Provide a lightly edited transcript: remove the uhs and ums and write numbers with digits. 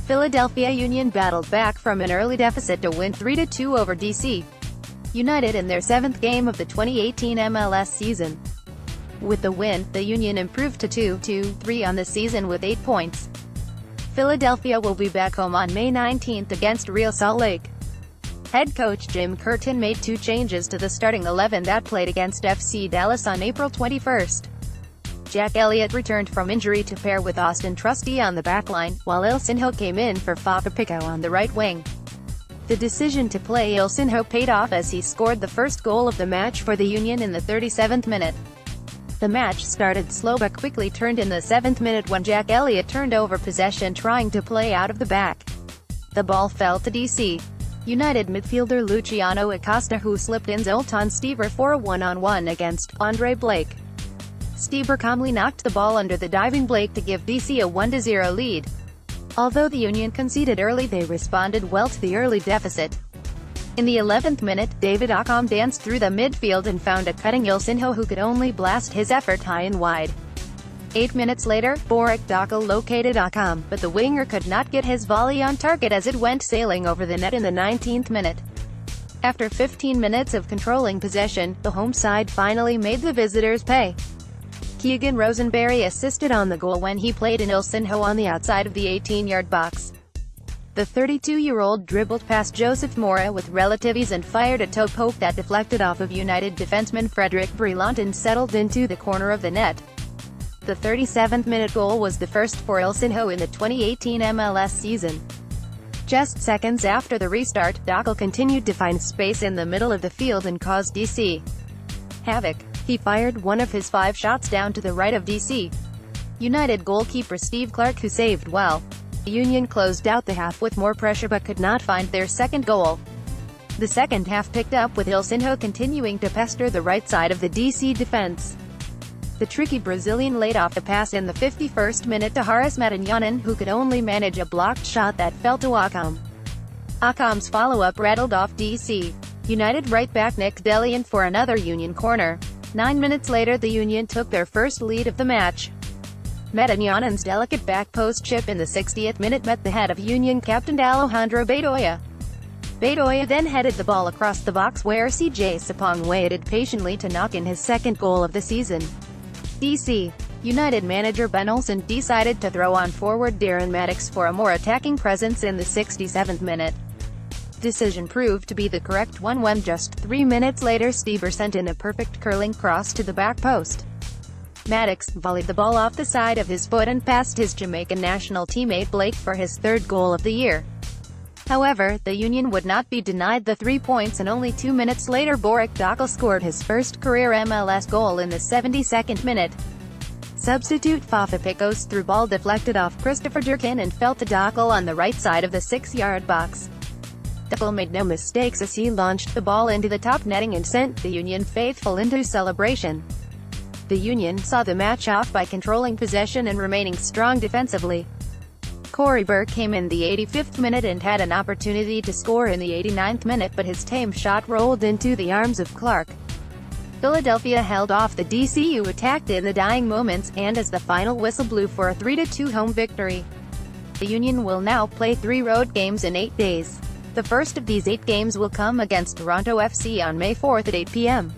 Philadelphia Union battled back from an early deficit to win 3-2 over DC United in their 7th game of the 2018 MLS season. With the win, the Union improved to 2-3 on the season with 8 points. Philadelphia will be back home on May 19 against Real Salt Lake. Head coach Jim Curtin made 2 changes to the starting 11 that played against FC Dallas on April 21. Jack Elliot returned from injury to pair with Auston Trusty on the backline, while Ilsinho came in for Fafa Picault on the right wing. The decision to play Ilsinho paid off as he scored the first goal of the match for the Union in the 37th minute. The match started slow but quickly turned in the 7th minute when Jack Elliot turned over possession trying to play out of the back. The ball fell to DC United midfielder Luciano Acosta, who slipped in Zoltan Stever for a one-on-one against Andre Blake. Stever calmly knocked the ball under the diving Blake to give DC a 1-0 lead. Although the Union conceded early, they responded well to the early deficit. In the 11th minute, David Accam danced through the midfield and found a cutting Ilsinho who could only blast his effort high and wide. 8 minutes later, Borek Dockal located Accam, but the winger could not get his volley on target as it went sailing over the net in the 19th minute. After 15 minutes of controlling possession, the home side finally made the visitors pay. Keegan Rosenberry assisted on the goal when he played in Ilsinho on the outside of the 18-yard box. The 32-year-old dribbled past Joseph Mora with relative ease and fired a toe poke that deflected off of United defenseman Frederick Brillant and settled into the corner of the net. The 37th-minute goal was the first for Ilsinho in the 2018 MLS season. Just seconds after the restart, Dockal continued to find space in the middle of the field and caused DC havoc. He fired one of his 5 shots down to the right of DC United goalkeeper Steve Clark, who saved well. The Union closed out the half with more pressure but could not find their second goal. The second half picked up with Ilsinho continuing to pester the right side of the DC defense. The tricky Brazilian laid off a pass in the 51st minute to Haris Matanyanan, who could only manage a blocked shot that fell to Accam. Acam's follow-up rattled off DC United right back Nick Delian for another Union corner. 9 minutes later, the Union took their first lead of the match. Matanyanan's delicate back post chip in the 60th minute met the head of Union captain Alejandro Bedoya. Bedoya then headed the ball across the box where CJ Sapong waited patiently to knock in his second goal of the season. DC United manager Ben Olsen decided to throw on forward Darren Mattocks for a more attacking presence in the 67th minute. Decision proved to be the correct one when just 3 minutes later Stever sent in a perfect curling cross to the back post. Mattocks volleyed the ball off the side of his foot and passed his Jamaican national teammate Blake for his 3rd goal of the year. However, the Union would not be denied the 3 points, and only 2 minutes later Borek Dockal scored his first career MLS goal in the 72nd minute. Substitute Fafa Picault's through ball deflected off Christopher Durkin and fell to Dockal on the right side of the 6-yard box. Dockal made no mistakes as he launched the ball into the top netting and sent the Union faithful into celebration. The Union saw the match off by controlling possession and remaining strong defensively. Corey Burke came in the 85th minute and had an opportunity to score in the 89th minute, but his tame shot rolled into the arms of Clark. Philadelphia held off the DCU attack in the dying moments, and as the final whistle blew for a 3-2 home victory. The Union will now play 3 road games in 8 days. The first of these 8 games will come against Toronto FC on May 4 at 8 p.m.